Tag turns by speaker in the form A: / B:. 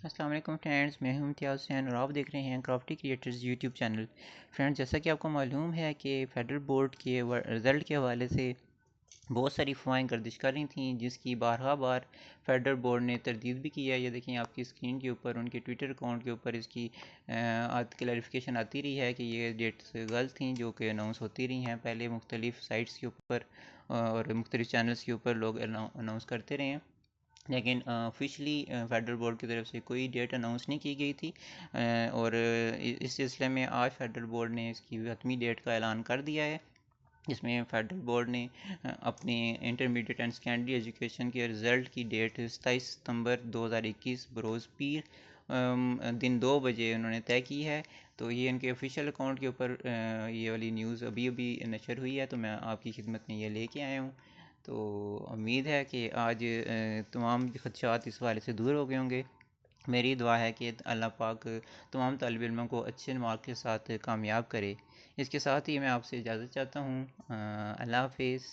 A: السلام علیکم فرینڈز، میں ہوں امتیاز حسین اور آپ دیکھ رہے ہیں کرافٹی کریٹرز یوٹیوب چینل۔ فرینڈز، جیسا کہ آپ کو معلوم ہے کہ فیڈرل بورڈ کے رزلٹ کے حوالے سے بہت ساری افواہیں گردش کر رہی تھیں، جس کی بارہا بار فیڈرل بورڈ نے تردید بھی کیا ہے۔ یہ دیکھیں آپ کی اسکرین کے اوپر ان کے ٹویٹر اکاؤنٹ کے اوپر اس کی کلیریفیکیشن آتی رہی ہے کہ یہ ڈیٹس غلط تھیں جو کہ اناؤنس ہوتی رہی ہیں پہلے مختلف سائٹس کے اوپر اور مختلف چینلز کے اوپر لوگ اناؤنس کرتے رہے ہیں، لیکن آفیشلی فیڈرل بورڈ کی طرف سے کوئی ڈیٹ اناؤنس نہیں کی گئی تھی۔ اور اس سلسلے میں آج فیڈرل بورڈ نے اس کی حتمی ڈیٹ کا اعلان کر دیا ہے، جس میں فیڈرل بورڈ نے اپنے انٹرمیڈیٹ اینڈ سیکنڈری ایجوکیشن کے رزلٹ کی ڈیٹ 27 ستمبر 2021 بروز پیر دن 2 بجے انہوں نے طے کی ہے۔ تو یہ ان کے آفیشیل اکاؤنٹ کے اوپر یہ والی نیوز ابھی نشر ہوئی ہے، تو میں آپ کی خدمت میں یہ لے کے آیا ہوں۔ تو امید ہے کہ آج تمام خدشات اس حوالے سے دور ہو گئے ہوں گے۔ میری دعا ہے کہ اللہ پاک تمام طالب علموں کو اچھے مارک کے ساتھ کامیاب کرے۔ اس کے ساتھ ہی میں آپ سے اجازت چاہتا ہوں۔ اللہ حافظ۔